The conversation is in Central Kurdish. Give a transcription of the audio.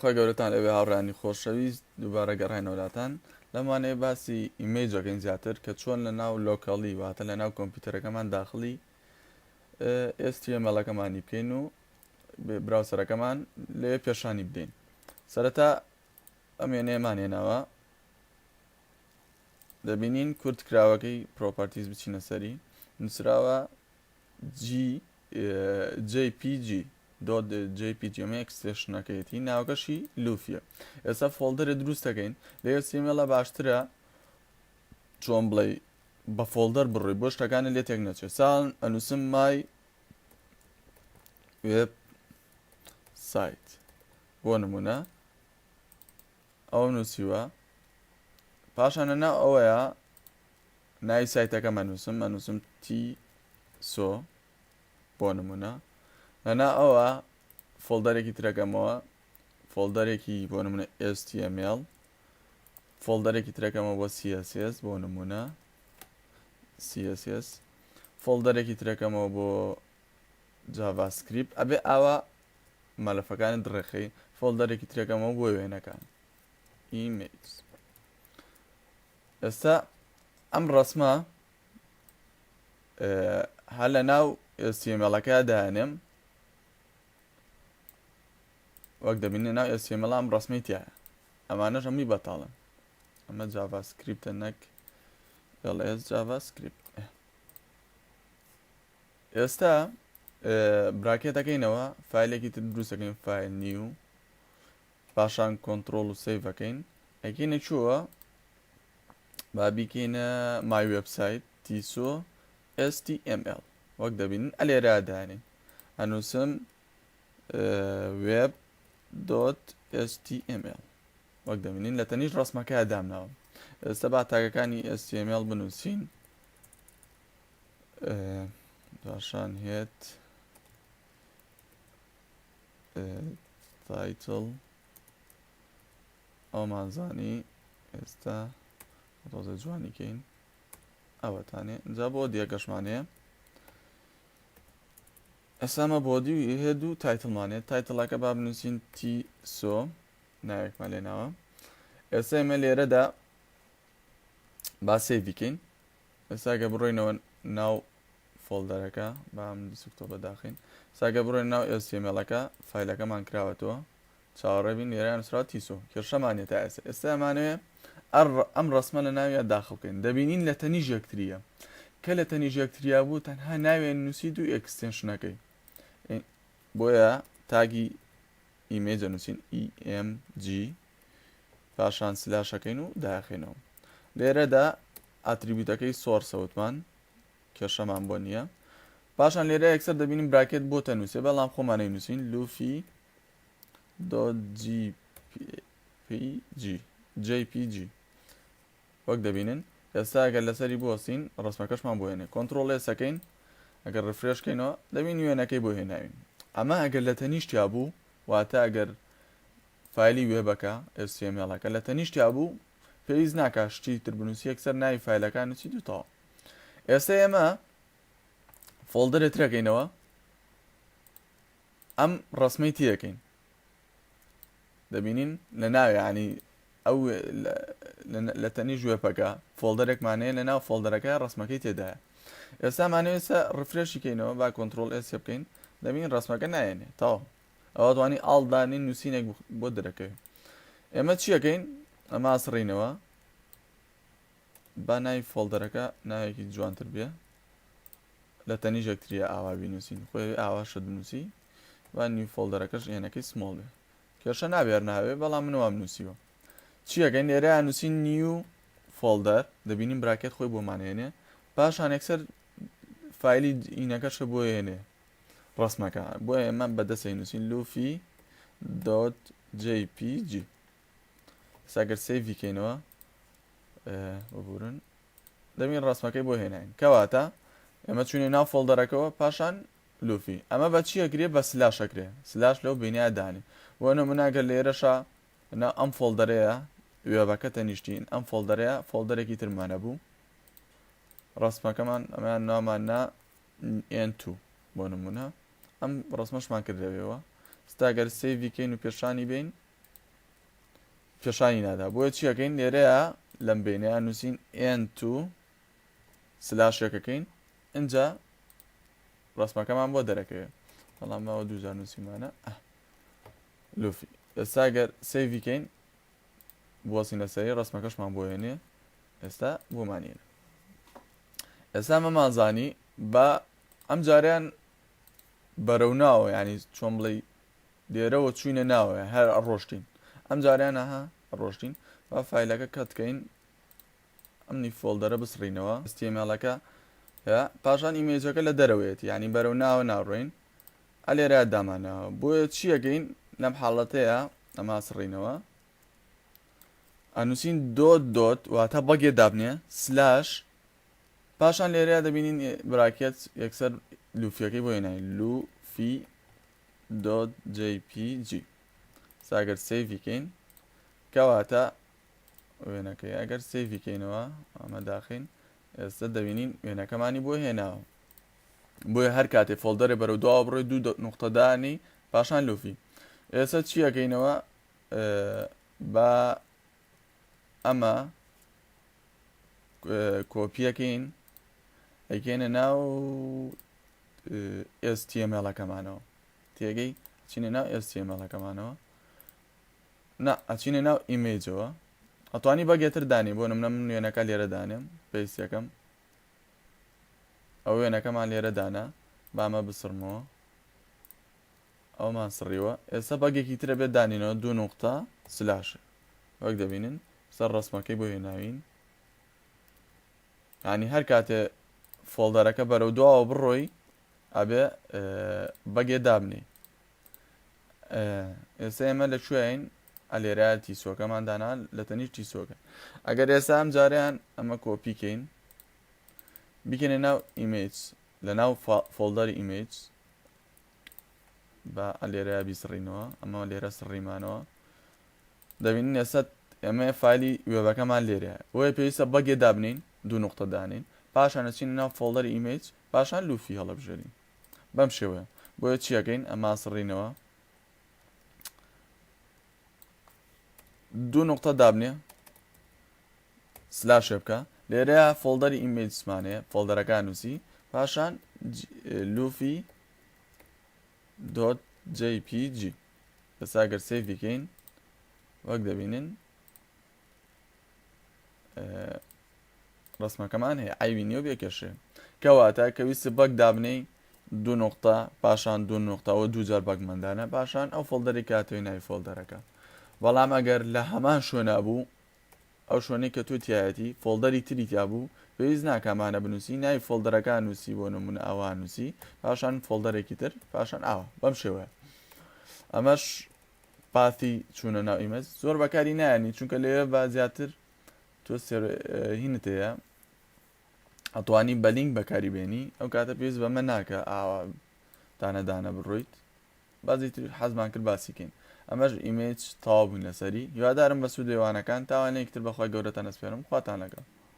خۆی گەورەتان لەوێ هاوڕانی خۆشەویست دووبارە گەڕینەوەلاتان لەمانەیە باسی ئیمەیجەکەین زیاتر کە چۆن لە ناو لۆکەڵی واتە لە ناو کۆمپیوتەرەکەمان داخلی HTML-ەکەمانی بکەین و براوسەرەکەمان لێ پێشانی بدەین. سەرەتا ئەم وێنەیەمانێناوە دەبینین کورتکراوەکەی پرۆپەرتیز بچینە سەری نووسراوە JPG .jpg ئەمە ئەکستێشنەکەیەتی ناوەکەشی لوفیە. ئێستا فۆڵدەرە دروستەکەین لە HTML باشترە چۆن بڵێ بە فۆڵدەر بڕۆی بۆ شتەکانە لێ تێک نەچێت. ساڵ ئەنووسم مای وێب سایت بۆ نمونە ئەو نووسیوە پاشانە ناو ئەوەیە ناوی سایتەکەم ئەنووسم تیسۆ بۆ نمونە لەنا ئەوە فۆڵدەرێکی ترەکەمەوە فۆڵدەرێکی بۆ نمونە HTML فۆڵدەرێکی ترەکەمەوە بۆ CSS بۆ نمونە CSS فۆڵدەرێکی ترەکەمەوە بۆ JavaScript ئەبێ ئاوا مەلەفەکانی دڕێخی فۆڵدەرێکی ترەکەمەوە بۆ وێنەکان ئیمێج. ئێستا ئەم ڕسمە هەر لە ناو HTML-ەکە دانێم وەک دەبینێ ناو HTML ئەم ڕسمەی تایە ئەمانەش هەمووی بەتاڵن ئەمە JavaScriptە نەک LS JavaScript. ئێستا براکێتەکەینەوە فایلێکی تر دروستەکەین فایل نیو پاشان کۆنتڕۆڵ و سەیڤەکەین ئەکەینە چووە با بیکەینە مای وێبسایت تیسۆ HTML وەک دەبینن ئەلێرە دانێن هەنووسم web.html وەک دەبینین لە تەنیش ڕسمەکە دامناوە. ئێستا با تاگەکانی HTML بنووسین پاشان هێت تایتڵ ئەومانزانی ئێستا ڕۆزە جوانیکەین ئەوەتانێ اینجا بۆ دیەکەشمانەیە ئەسامە بۆ دی هێد و تایتڵمانێت تایتڵەکە با بنووسین تیسۆ ناوێکمان لێناوە. ئێستا ئێمە لێرەدا با سێڤ بکەین. ئێستا گە بڕۆینەوە ناو فۆڵدەرەکە بام دیسکتۆ بەداخین ساگە بڕۆین ناو HTML-ەکە فایلەکەمان کراوەتەوە چاوەڕێ بین لێرە نووسرا تیسۆ کێشەمانێتە ئێستا ئەمانەوێ ئەم ڕسمە لە ناویە داخڵ بکەین دەبینین لە تەنیژ یەکتریە کە لە تەنیژ یەکتریا بوو تەنها ناوێن نووسید و ئێکستێنشنەکەی بۆیە تاگی ئیمێجە نووسین EMG پاشان سلاشەکەین و داخێنەوە. لێرەدا ئاتریبیوتەکەی سۆرسەوتمان کێشەمان بۆ نییە. پاشان لێرە یەکسەر دەبینیم براکێت بۆ تەنووسێ بەڵام خۆمانەی نووسین لوفی .jpg وەک دەبینن. ئێستا ئەگەر لەسەری بۆستین ڕسمەکەشمان بۆ هێنێ کۆنتڕۆڵ سەکەین ئەگەر ڕفرێشکەینەوە دەبین وێنەکەی بۆ هێناوین. ئەمە ئەگەر لە تەنیشتیا بوو واتە ئەگەر فایلی وێبەکە HTML-ەکە لە تەنیشتیا بوو پێویست ناکە شتی تر بنووسی یەکسەر ناوی فایلەکان نووسیت و تەواو. ئێستا ئێمە فۆڵدەرێک ترەکەینەوە ئەم ڕسمەی تیەکەین دەبینین لە ناوی عنی ئەو لە تەنیژ وێبەکە فۆڵدەرێکمانەیە لە ناو فۆڵدەرەکە ڕسمەکەی تێدایە. ئێستا مانەوێستا ڕفرێشیکەینەوە با کۆنتڕۆڵ S بکەین دەبین ڕسمەکە نایێنێ تەواو ئەوە دوانی ئاڵدانین نووسینێک بۆ دەرەکەوێ. ئێمە چیەکەین ئەمە ئاسڕینەوە با ناوی فۆڵدەرەکە ناوێکی جوانتر بێ لە تەنیژ یەکتریە ئاوا بینووسین خۆی ئاوا شت بنووسی و نیو فۆڵدەرەکەش ێنەکەی سمۆڵ بێ کێشە نابێر ناوێ بەڵام منەوە نووسیوە چیەکەین لێرە نووسین نیو فۆڵدەر دەبینیم براکێت خۆی بۆمانێنێ پاشان یەکسەر فایلی ئینەکەشە بۆ هێنێ ڕسمەکە بۆ ئێمە بەدەستی نووسین لوفی .jpg ساگەر سەیڤیکەینەوە ببورن دەبین ڕسمەکەی بۆ هێناین کەواتە ئێمە چوونێ ناو فۆڵدەرەکەەوە پاشان لوفی ئەمە بە چیەکرێ بە سلاشەکرێ سلاش لەو بینیا دانی بۆ نمونەگەر لێرەشە ئەم فۆڵدەرەیە وێبەکە تەنیشتین ئەم فۆڵدەرەیە فۆڵدەرێکی ترمانە بوو ڕسمەکەمان ئەمان ناماننا N2 بۆ نمونە ئەم ڕسمەشمان کردەوێەوە ستاگەر سێڤیکەین و پێشانی بین پێشانی نادا بۆیە چیەکەین لێرەیە لەم بینەیە نووسین n2 سلاشەکەکەین اینجا ڕسمەکەمان بۆ دەرەکەوێت بەڵام ماوە 2000 نووسیمانە لوفی ئێستا گەر سەیڤیکەین بوەسین لەسەری ڕسمەکەشمان بۆ هێنێ ئێستا بۆمانێنە ئێستا مەمانزانی بە ئەم جاریان بەرەو ناوە ینی چۆن بڵێ لێرەوە چوینە ناوە هەر ئەڕۆشتین ئەم جاریان ئەها ڕۆشتین با فایلەکە کەتکەین ئەمنی فۆلدەرە بسڕینەوە HTML-ەکە پاشان ئیمێجەکە لە دەرەوێت ینی بەرەو ناوە ناڕۆین ئەلێرە دامانەوە بۆیە چیەکەین لەم حاڵەتەیە ئەما سڕینەوە ئەنووسین دۆت واتە بەگێ دابنێ سلاش پاشان لێرەیە دەبینین براکێت یەکسەر لوفیەکەی بۆ هێنای لوفی .jpg ساگەر سەیڤیکەین کەواتە وێنەکەی ئەگەر سەیڤیکەینەوە ئەمە داخین ئێستا دەبینین وێنەکەمانی بۆ هێناوە بۆیە هەر کاتێ فۆلدەرێ بەرەو دوا بڕۆی 2 نقطەدانی پاشان لوفی ئێستا چیەکەینەوە بە ئەمە کۆپیەکەین ئەیکێنە ناو HTML-ەکەمانەوە تێگەی چینە ناو HTML-ەکەمانەوە نا ئەچینە ناو ئیمێجەوە ئەتوانی بەگێتر دانی بۆ نمونە من وێنەکە لێرە دانێم پێویست یەکەم ئەو وێنەکەمان لێرە دانا بامە بسڕمەوە ئەومان سڕیوە ئێستا بەگێکی ترە بێت دانینەوە 2 نقطە سلاش وەک دەبینن سەر ڕسمەکەی بۆ هێناوین ینی هەر کاتێ فۆلدەرەکە بەرەو دواوە بڕۆی ئەبێ بەگێ دابنێ ئێستا ئێمە لە کوێین ئەلێرە تیسۆکەمان دانا لە تەنیش تیسۆکە ئەگەر ئێستا ئەم جاریان ئەمە کۆپیکەین بکەنێ ناو ئیمێج لە ناو فۆلدەری ئیمێج بە ئەلێرە بیسڕینەوە ئەمە لێرە سڕیمانەوە دەبینین ئێستا ئێمە فایلی وێبەکەمان لێرە بۆیە پێویستە بەگێ دابنین 2 نقطە دانین پاشان ئەچین ناو فۆلدەری ئیمێج پاشان لوفی هەڵەبژێرین بەم شێوەیە بۆیە چیەکەین ئەما سڕینەوە 2 نقطە دابنێ سلاشێ بکە لێرەیە فۆلدەری ئیمێجمانەیە فۆلدەرەکە نووسی پاشان لوفی .jpg ئێستا گەر سەیڤیکەین وەک دەبینن ڕسمەکەمان هەیە ئایوینیۆ بێکێشێ کەواتە کەویستە بەگ دابنەی 2 نقطە پاشان 2 نقطەوە 2 جار بەگمەندانە پاشان ئەو فۆلدەری کاتۆی ناوی فۆلدەرەکە بەڵام ئەگەر لە هەمان شوێنە بوو ئەو شوێنەی کە تۆ تایەتی فۆلدەری تری تیا بوو پێویست ناکامانە بنووسی ناوی فۆلدەرەکە نووسی بۆ نمونە ئەوە نووسی پاشان فۆلدەرێکی تر پاشان ئاوە بەم شێوەیە ئەمەش پاتی چوونە ناو ئیمەج زۆر بەکاری نایانی چونکە لێوێ بە زیاتر تۆ هینت هەیە ئەتوانی بەلینک بەکاری بێنی ئەو کاتە پێویست بەمە ناکە ئاوا دانەدانە بڕۆیت بازی تر حەزمان کرد باسیکەین ئەمەش ئیمێج تەواو بووین لەسەری هیوادارم بە سوودێوانەکان تاوانەیەکتر بەخوای گەورەتان ئەسپێرم خواتان لەگەڵ